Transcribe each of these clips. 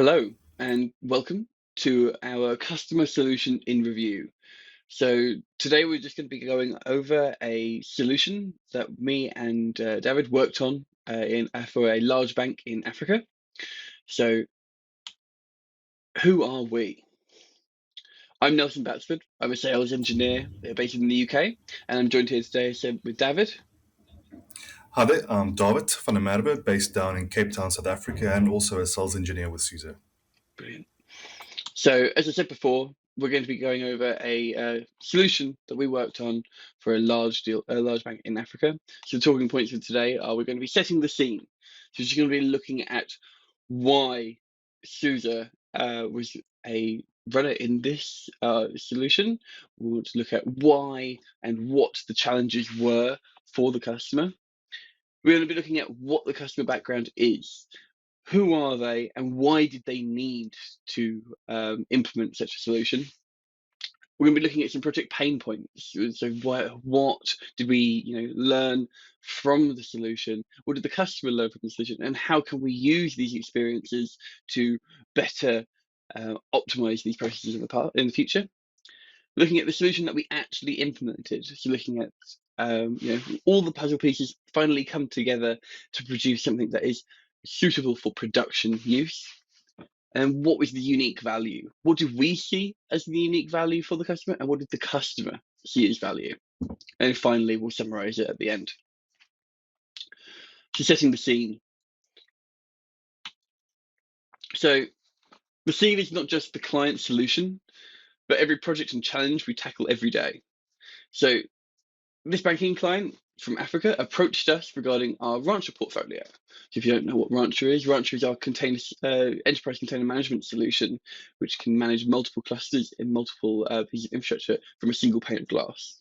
Hello and welcome to our customer solution in review. So today we're just going to be going over a solution that me and David worked on for a large bank in Africa. So who are we? I'm Nelson Batsford. I'm a sales engineer based in the UK, and I'm joined here today with David. Hi there, I'm David van der Merwe, based down in Cape Town, South Africa, and also a sales engineer with SUSE. Brilliant. So, as I said before, we're going to be going over a solution that we worked on for a large bank in Africa. So, the talking points for today are we're going to be setting the scene. So, we're going to be looking at why SUSE was a runner in this solution. We want to look at why and what the challenges were for the customer. We're going to be looking at what the customer background is. Who are they and why did they need to implement such a solution? We're going to be looking at some project pain points. So what did we learn from the solution? What did the customer learn from the solution? And how can we use these experiences to better optimize these processes in the future? Looking at the solution that we actually implemented. So looking at all the puzzle pieces finally come together to produce something that is suitable for production use. And what was the unique value? What did we see as the unique value for the customer, and what did the customer see as value? And finally, we'll summarize it at the end. So setting the scene. So the scene is not just the client solution, but every project and challenge we tackle every day. So this banking client from Africa approached us regarding our Rancher portfolio. So if you don't know what Rancher is our enterprise container management solution, which can manage multiple clusters in multiple pieces of infrastructure from a single pane of glass.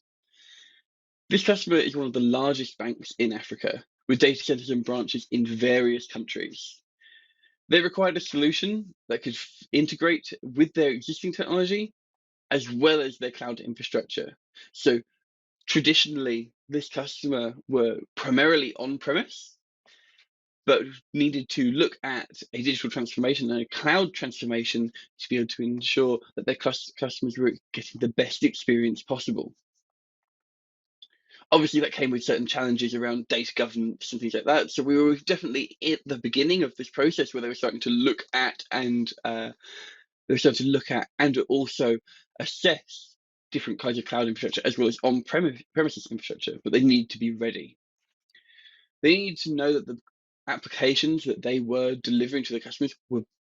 This customer is one of the largest banks in Africa, with data centers and branches in various countries. They required a solution that could integrate with their existing technology as well as their cloud infrastructure. So traditionally, this customer were primarily on-premise, but needed to look at a digital transformation and a cloud transformation to be able to ensure that their customers were getting the best experience possible. Obviously, that came with certain challenges around data governance and things like that. So we were definitely at the beginning of this process where they were starting to look at and also assess different kinds of cloud infrastructure as well as on-premises infrastructure, but they need to be ready. They need to know that the applications that they were delivering to their customers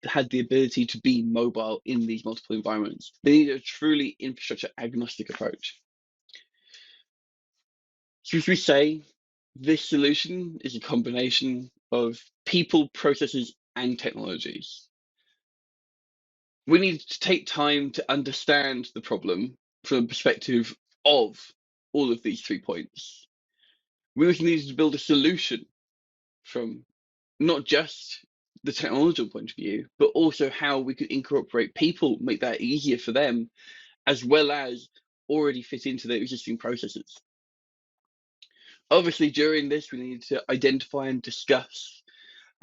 had the ability to be mobile in these multiple environments. They need a truly infrastructure agnostic approach. So as we say, this solution is a combination of people, processes, and technologies. We need to take time to understand the problem from the perspective of all of these 3 points. We also needed to build a solution from not just the technological point of view, but also how we could incorporate people, make that easier for them, as well as already fit into their existing processes. Obviously, during this, we need to identify and discuss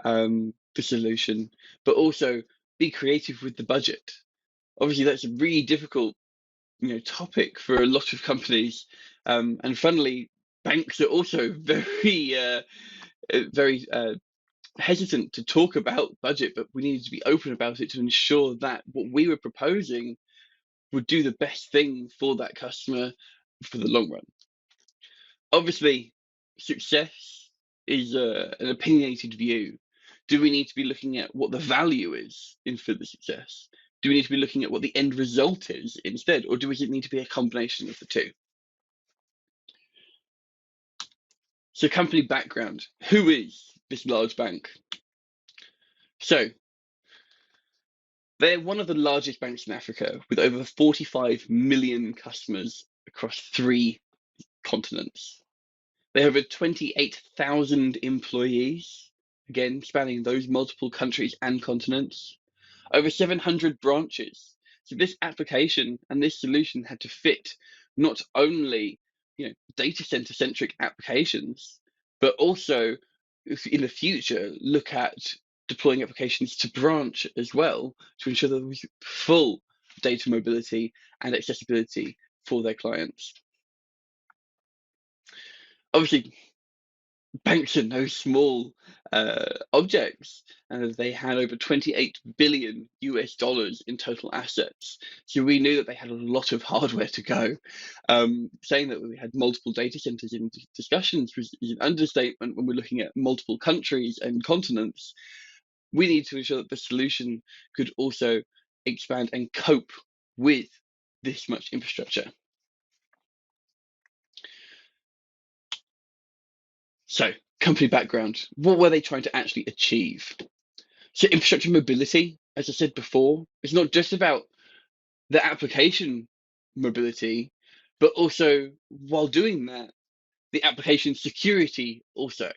the solution, but also be creative with the budget. Obviously, that's a really difficult topic for a lot of companies, and funnily, banks are also very hesitant to talk about budget, but we needed to be open about it to ensure that what we were proposing would do the best thing for that customer for the long run. Obviously, success is an opinionated view. Do we need to be looking at what the value is for the success? Do we need to be looking at what the end result is instead, or does it need to be a combination of the two? So, company background. Who is this large bank? So, they're one of the largest banks in Africa with over 45 million customers across 3 continents. They have over 28,000 employees, again, spanning those multiple countries and continents, over 700 branches. So this application and this solution had to fit not only data center centric applications, but also in the future look at deploying applications to branch as well to ensure that there's full data mobility and accessibility for their clients. Obviously, banks are no small objects, and they had over 28 billion US dollars in total assets. So we knew that they had a lot of hardware to go. Saying that we had multiple data centers in discussions is an understatement when we're looking at multiple countries and continents. We need to ensure that the solution could also expand and cope with this much infrastructure. So, company background, what were they trying to actually achieve? So, infrastructure mobility, as I said before, is not just about the application mobility, but also while doing that, the application security also.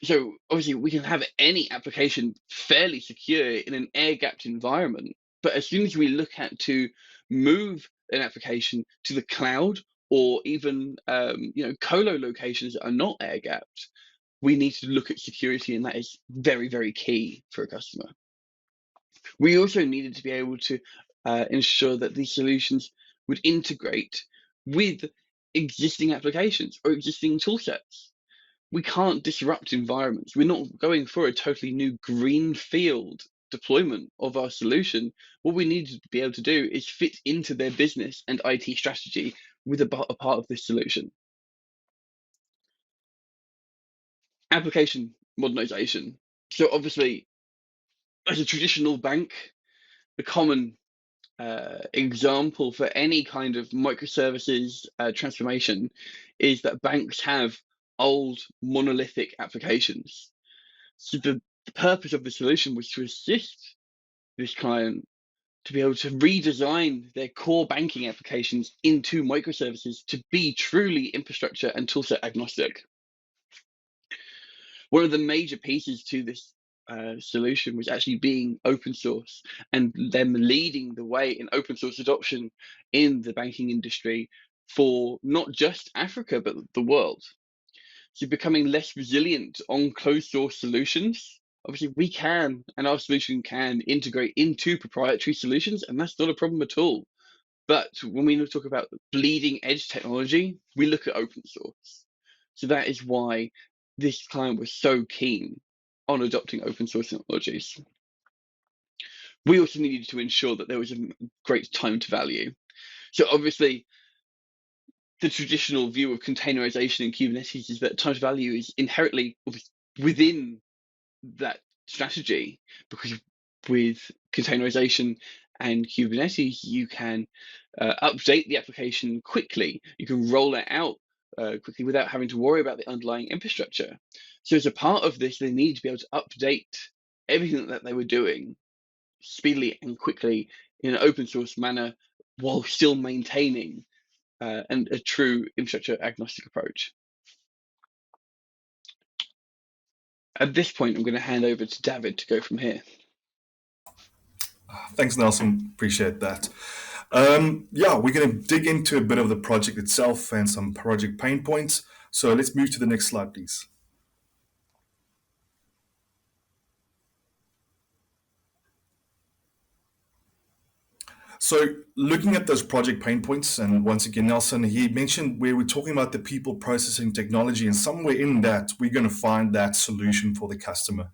So obviously we can have any application fairly secure in an air-gapped environment, but as soon as we look at to move an application to the cloud or even colo locations that are not air-gapped, we need to look at security, and that is very, very key for a customer. We also needed to be able to ensure that these solutions would integrate with existing applications or existing tool sets. We can't disrupt environments. We're not going for a totally new greenfield deployment of our solution. What we need to be able to do is fit into their business and IT strategy with a part of this solution. Application modernization. So obviously, as a traditional bank, the common example for any kind of microservices transformation is that banks have old monolithic applications. So the purpose of the solution was to assist this client to be able to redesign their core banking applications into microservices to be truly infrastructure and toolset agnostic. One of the major pieces to this solution was actually being open source and them leading the way in open source adoption in the banking industry for not just Africa, but the world. So becoming less resilient on closed source solutions. Obviously, we can, and our solution can integrate into proprietary solutions, and that's not a problem at all. But when we talk about bleeding edge technology, we look at open source. So that is why this client was so keen on adopting open source technologies. We also needed to ensure that there was a great time to value. So obviously, the traditional view of containerization in Kubernetes is that time to value is inherently within that strategy, because with containerization and Kubernetes, you can update the application quickly. You can roll it out quickly without having to worry about the underlying infrastructure. So as a part of this, they need to be able to update everything that they were doing speedily and quickly in an open source manner while still maintaining and a true infrastructure agnostic approach. At this point, I'm going to hand over to David to go from here. Thanks, Nelson. Appreciate that. Yeah, we're going to dig into a bit of the project itself and some project pain points. So let's move to the next slide, please. So looking at those project pain points, and once again, Nelson, he mentioned where we're talking about the people processing technology, and somewhere in that, we're going to find that solution for the customer.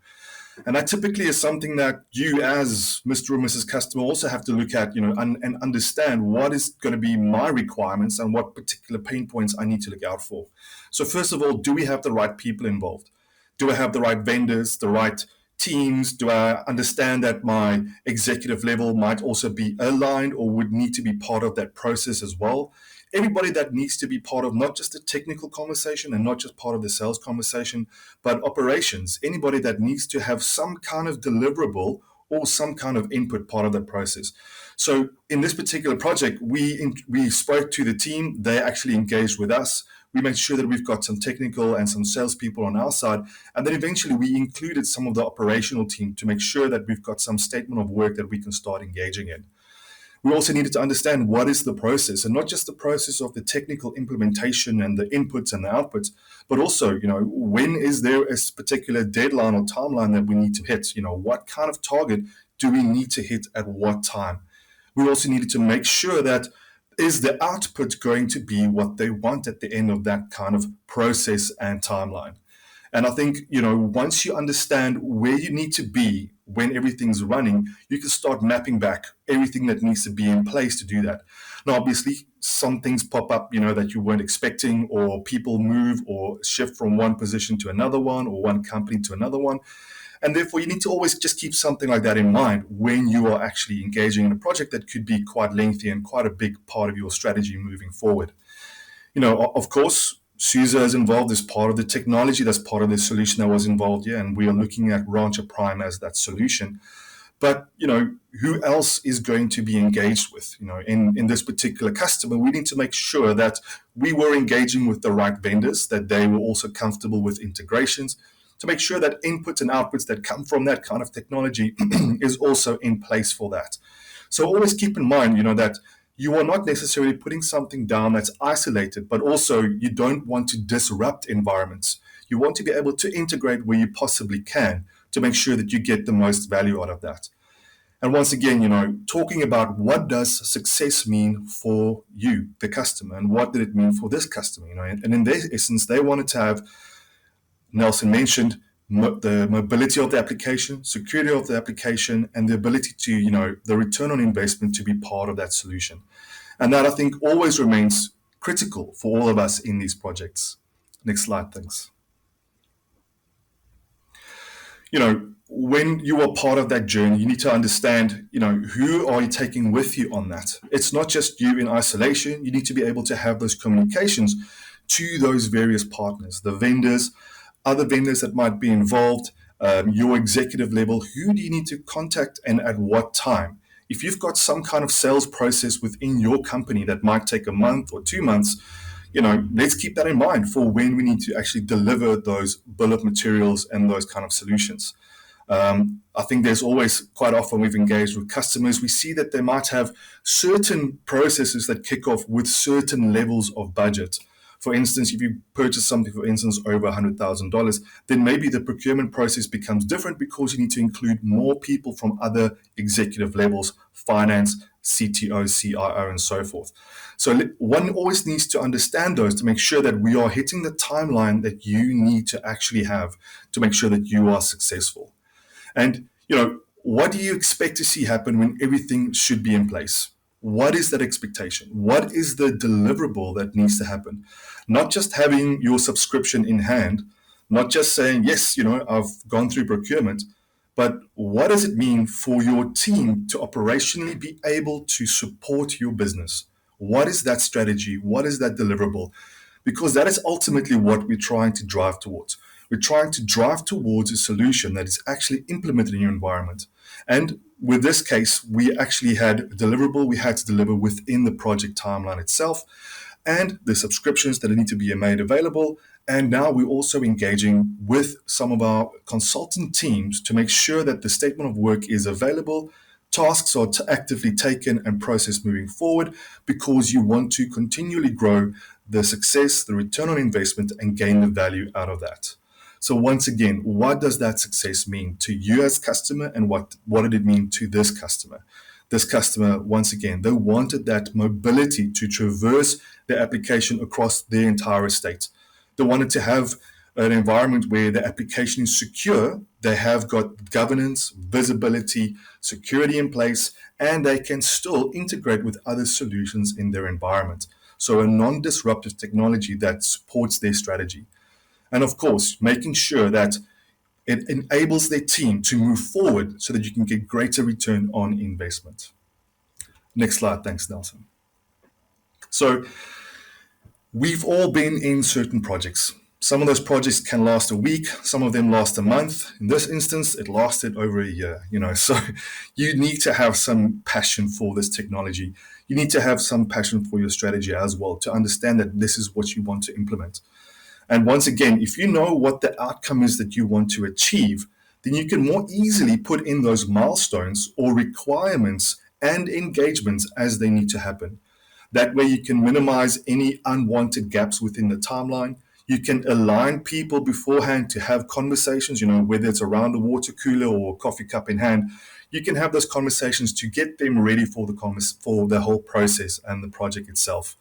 And that typically is something that you as Mr. or Mrs. Customer also have to look at, and understand what is going to be my requirements and what particular pain points I need to look out for. So first of all, do we have the right people involved? Do I have the right vendors, the right teams? Do I understand that my executive level might also be aligned or would need to be part of that process as well? Everybody that needs to be part of not just the technical conversation and not just part of the sales conversation, but operations, anybody that needs to have some kind of deliverable or some kind of input part of that process. So in this particular project, we spoke to the team. They actually engaged with us. We made sure that we've got some technical and some salespeople on our side. And then eventually we included some of the operational team to make sure that we've got some statement of work that we can start engaging in. We also needed to understand what is the process, and not just the process of the technical implementation and the inputs and the outputs, but also, when is there a particular deadline or timeline that we need to hit? What kind of target do we need to hit at what time? We also needed to make sure that is the output going to be what they want at the end of that kind of process and timeline. And I think, once you understand where you need to be when everything's running, you can start mapping back everything that needs to be in place to do that. Now, obviously, some things pop up, that you weren't expecting, or people move or shift from one position to another one, or one company to another one. And therefore, you need to always just keep something like that in mind when you are actually engaging in a project that could be quite lengthy and quite a big part of your strategy moving forward. Of course, SUSE is involved as part of the technology, that's part of the solution that was involved here, and we are looking at Rancher Prime as that solution. But who else is going to be engaged with? In this particular customer, we need to make sure that we were engaging with the right vendors, that they were also comfortable with integrations, to make sure that inputs and outputs that come from that kind of technology is also in place for that. So always keep in mind, that you are not necessarily putting something down that's isolated, but also you don't want to disrupt environments. You want to be able to integrate where you possibly can to make sure that you get the most value out of that. And once again, talking about what does success mean for you, the customer, and what did it mean for this customer, and in their essence, they wanted to have, Nelson mentioned, the mobility of the application, security of the application, and the ability to, the return on investment to be part of that solution. And that, I think, always remains critical for all of us in these projects. Next slide, thanks. When you are part of that journey, you need to understand, who are you taking with you on that? It's not just you in isolation. You need to be able to have those communications to those various partners, the vendors, other vendors that might be involved, your executive level. Who do you need to contact and at what time? If you've got some kind of sales process within your company that might take a month or 2 months, let's keep that in mind for when we need to actually deliver those bill of materials and those kind of solutions. I think there's always, quite often we've engaged with customers, we see that they might have certain processes that kick off with certain levels of budget. For instance, if you purchase something, for instance, over $100,000, then maybe the procurement process becomes different because you need to include more people from other executive levels, finance, CTO, CIO, and so forth. So one always needs to understand those to make sure that we are hitting the timeline that you need to actually have to make sure that you are successful. And, what do you expect to see happen when everything should be in place? What is that expectation? What is the deliverable that needs to happen? Not just having your subscription in hand, not just saying, yes, I've gone through procurement, but what does it mean for your team to operationally be able to support your business? What is that strategy? What is that deliverable? Because that is ultimately what we're trying to drive towards. We're trying to drive towards a solution that is actually implemented in your environment. And with this case, we actually had a deliverable we had to deliver within the project timeline itself and the subscriptions that need to be made available. And now we're also engaging with some of our consultant teams to make sure that the statement of work is available, tasks are actively taken and processed moving forward, because you want to continually grow the success, the return on investment, and gain the value out of that. So once again, what does that success mean to you as customer, and what did it mean to this customer? This customer, once again, they wanted that mobility to traverse their application across their entire estate. They wanted to have an environment where the application is secure. They have got governance, visibility, security in place, and they can still integrate with other solutions in their environment. So a non-disruptive technology that supports their strategy. And of course, making sure that it enables their team to move forward so that you can get greater return on investment. Next slide. Thanks, Nelson. So we've all been in certain projects. Some of those projects can last a week. Some of them last a month. In this instance, it lasted over a year. So you need to have some passion for this technology. You need to have some passion for your strategy as well to understand that this is what you want to implement. And once again, if you know what the outcome is that you want to achieve, then you can more easily put in those milestones or requirements and engagements as they need to happen. That way, you can minimize any unwanted gaps within the timeline. You can align people beforehand to have conversations, whether it's around a water cooler or a coffee cup in hand. You can have those conversations to get them ready for for the whole process and the project itself.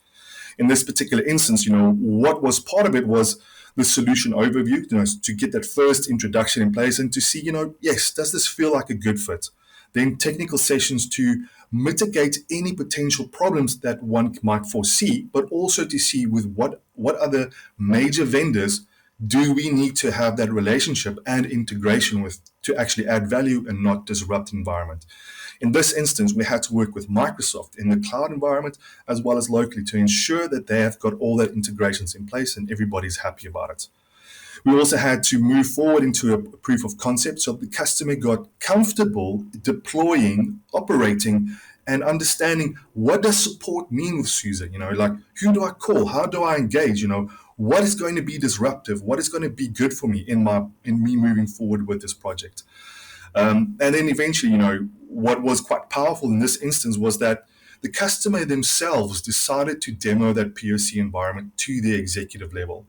In this particular instance, what was part of it was the solution overview, to get that first introduction in place and to see, yes, does this feel like a good fit? Then technical sessions to mitigate any potential problems that one might foresee, but also to see with what other major vendors do we need to have that relationship and integration with to actually add value and not disrupt the environment. In this instance, we had to work with Microsoft in the cloud environment as well as locally to ensure that they have got all their integrations in place and everybody's happy about it. We also had to move forward into a proof of concept so the customer got comfortable deploying, operating, and understanding what does support mean with SUSE. Like who do I call? How do I engage? What is going to be disruptive? What is going to be good for me in me moving forward with this project? And then eventually, what was quite powerful in this instance was that the customer themselves decided to demo that POC environment to the executive level.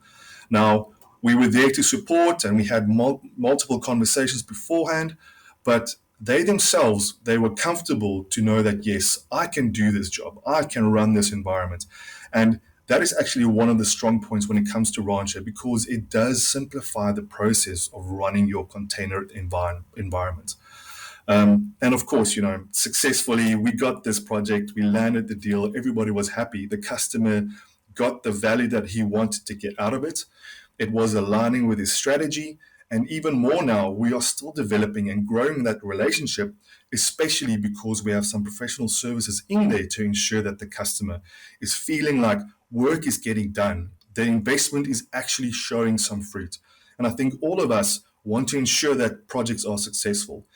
Now, we were there to support and we had multiple conversations beforehand, but they themselves, they were comfortable to know that, yes, I can do this job. I can run this environment. And that is actually one of the strong points when it comes to Rancher because it does simplify the process of running your container environment. And of course, successfully, we got this project, we landed the deal, everybody was happy. The customer got the value that he wanted to get out of it. It was aligning with his strategy. And even more now, we are still developing and growing that relationship, especially because we have some professional services in there to ensure that the customer is feeling like work is getting done. The investment is actually showing some fruit. And I think all of us want to ensure that projects are successful.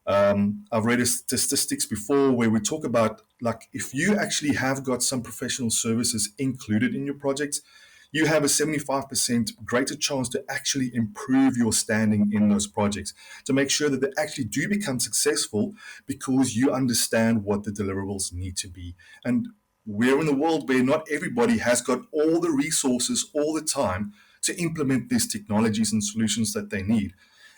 I've read statistics before where we talk about like if you actually have got some professional services included in your projects, you have a 75% greater chance to actually improve your standing in those projects to make sure that they actually do become successful because you understand what the deliverables need to be. And we're in a world where not everybody has got all the resources all the time to implement these technologies and solutions that they need.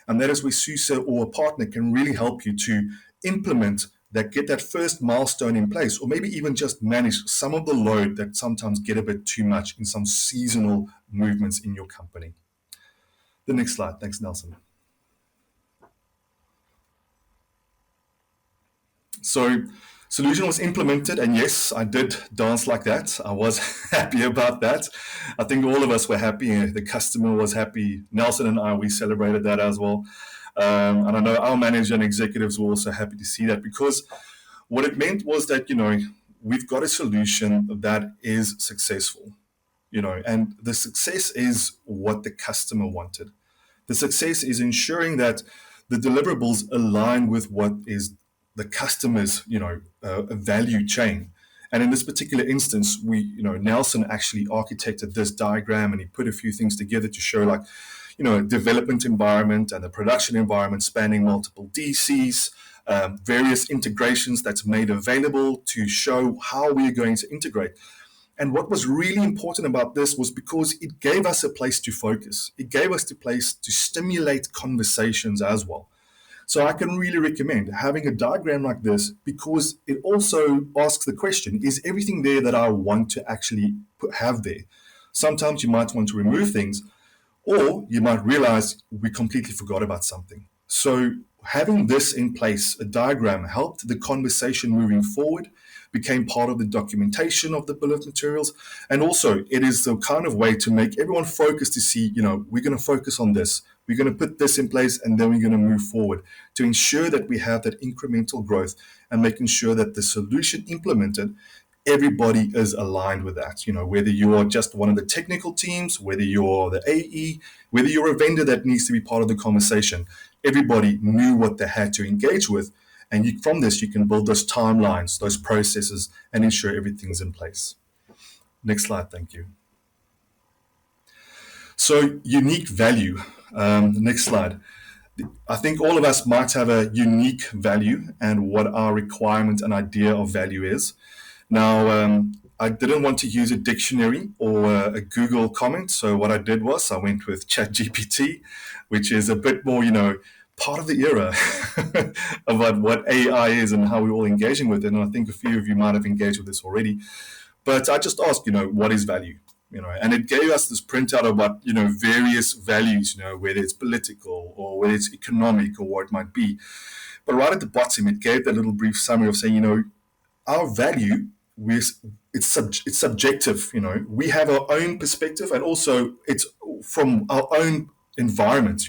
And that is where SUSE or a partner can really help you to implement that, get that first milestone in place, or maybe even just manage some of the load that sometimes get a bit too much in some seasonal movements in your company. The next slide. Thanks, Nelson. So solution was implemented, and yes, I did dance like that. I was happy about that. I think all of us were happy. The customer was happy. Nelson and I, we celebrated that as well. And I know our manager and executives were also happy to see that because what it meant was that, we've got a solution that is successful, and the success is what the customer wanted. The success is ensuring that the deliverables align with what is the customer's, value chain. And in this particular instance, Nelson actually architected this diagram and he put a few things together to show like, a development environment and a production environment spanning multiple DCs, various integrations that's made available to show how we're going to integrate. And what was really important about this was because it gave us a place to focus. It gave us the place to stimulate conversations as well. So I can really recommend having a diagram like this because it also asks the question, is everything there that I want to actually have there? Sometimes you might want to remove things, or you might realize we completely forgot about something. So having this in place, a diagram, helped the conversation moving forward, became part of the documentation of the bill of materials. And also it is the kind of way to make everyone focus to see, we're going to focus on this. We're going to put this in place and then we're going to move forward to ensure that we have that incremental growth and making sure that the solution implemented, everybody is aligned with that. Whether you are just one of the technical teams, whether you're the AE, whether you're a vendor that needs to be part of the conversation, everybody knew what they had to engage with. And from this, you can build those timelines, those processes, and ensure everything's in place. Next slide, thank you. So unique value. Next slide. I think all of us might have a unique value and what our requirement and idea of value is. Now, I didn't want to use a dictionary or a Google comment, so what I did was I went with ChatGPT, which is a bit more, part of the era about what AI is and how we're all engaging with it. And I think a few of you might have engaged with this already. But I just asked, what is value? And it gave us this printout of what, various values, whether it's political or whether it's economic or what it might be. But right at the bottom, it gave that little brief summary of saying, our value it's subjective. We have our own perspective, and also it's from our own environment.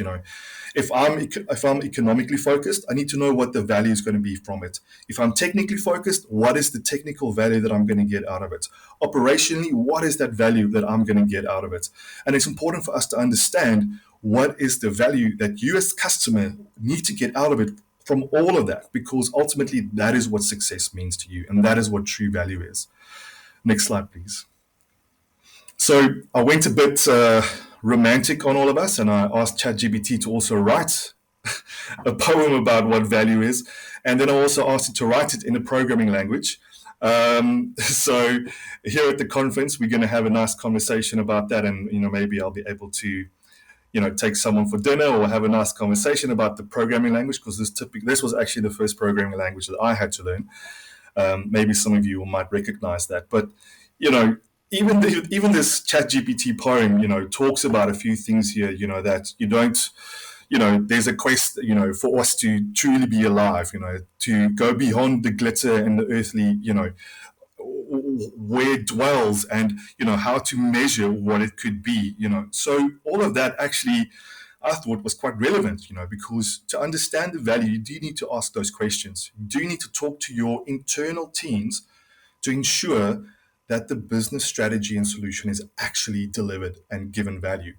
If I'm economically focused, I need to know what the value is going to be from it. If I'm technically focused, what is the technical value that I'm going to get out of it? Operationally, what is that value that I'm going to get out of it? And it's important for us to understand what is the value that you as customer need to get out of it from all of that, because ultimately that is what success means to you, and that is what true value is. Next slide, please. So I went a bit romantic on all of us, and I asked ChatGPT to also write a poem about what value is, and then I also asked it to write it in a programming language. So here at the conference, we're going to have a nice conversation about that, and maybe I'll be able to take someone for dinner or have a nice conversation about the programming language, because this was actually the first programming language that I had to learn. Maybe some of you might recognize that, but even this ChatGPT poem, talks about a few things here, that you don't, there's a quest, for us to truly be alive, to go beyond the glitter and the earthly, where it dwells, and how to measure what it could be. So all of that actually I thought was quite relevant, because to understand the value, you do need to ask those questions. You do need to talk to your internal teams to ensure that the business strategy and solution is actually delivered and given value.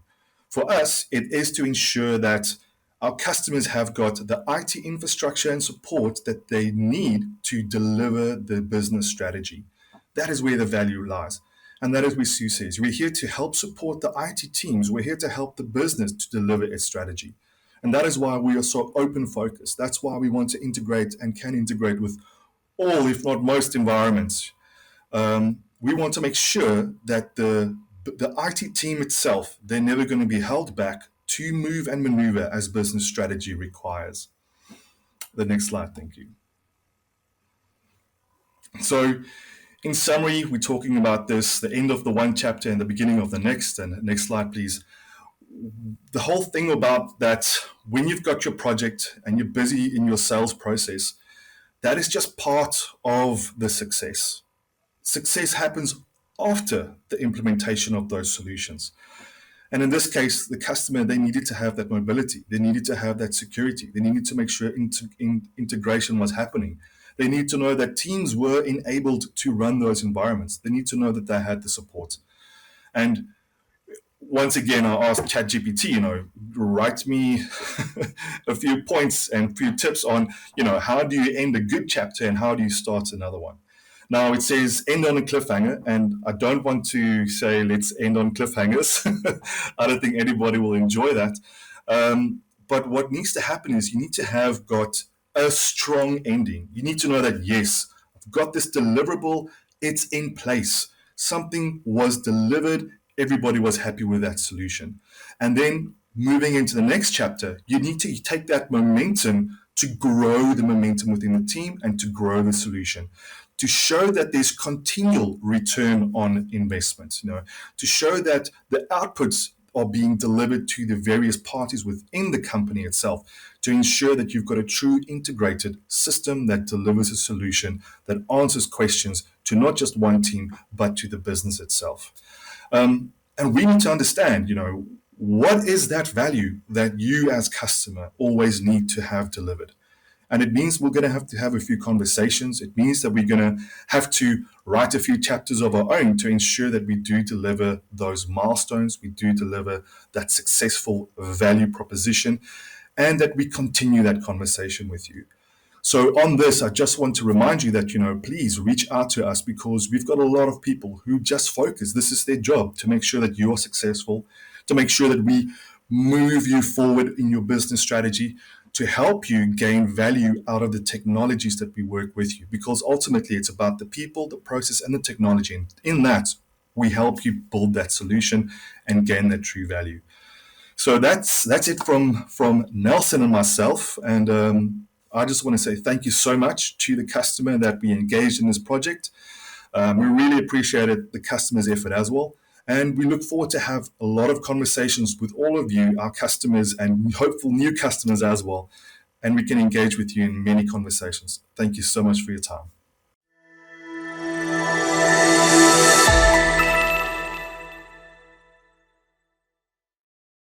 For us, it is to ensure that our customers have got the IT infrastructure and support that they need to deliver the business strategy. That is where the value lies. And that is where Sue says, we're here to help support the IT teams. We're here to help the business to deliver its strategy. And that is why we are so open focused. That's why we want to integrate and can integrate with all, if not most, environments. We want to make sure that the IT team itself, they're never going to be held back to move and maneuver as business strategy requires. The next slide, thank you. So, in summary, we're talking about this, the end of the one chapter and the beginning of the next. And next slide, please. The whole thing about that, when you've got your project and you're busy in your sales process, that is just part of the success. Success happens after the implementation of those solutions. And in this case, the customer, they needed to have that mobility. They needed to have that security. They needed to make sure integration was happening. They need to know that teams were enabled to run those environments. They need to know that they had the support. And once again, I asked ChatGPT, write me a few points and a few tips on, how do you end a good chapter and how do you start another one? Now it says end on a cliffhanger, and I don't want to say let's end on cliffhangers. I don't think anybody will enjoy that. But what needs to happen is you need to have got a strong ending. You need to know that, yes, I've got this deliverable, it's in place. Something was delivered, everybody was happy with that solution. And then moving into the next chapter, you need to take that momentum to grow the momentum within the team and to grow the solution, to show that there's continual return on investment, to show that the outputs are being delivered to the various parties within the company itself, to ensure that you've got a true integrated system that delivers a solution that answers questions to not just one team, but to the business itself. And we need to understand, what is that value that you as customer always need to have delivered? And it means we're going to have a few conversations. It means that we're going to have to write a few chapters of our own to ensure that we do deliver those milestones, we do deliver that successful value proposition, and that we continue that conversation with you. So on this, I just want to remind you that, please reach out to us, because we've got a lot of people who just focus. This is their job, to make sure that you are successful, to make sure that we move you forward in your business strategy, to help you gain value out of the technologies that we work with you. Because ultimately, it's about the people, the process, and the technology. And in that, we help you build that solution and gain that true value. So that's it from Nelson and myself. And I just want to say thank you so much to the customer that we engaged in this project. We really appreciated the customer's effort as well. And we look forward to have a lot of conversations with all of you, our customers, and hopeful new customers as well. And we can engage with you in many conversations. Thank you so much for your time.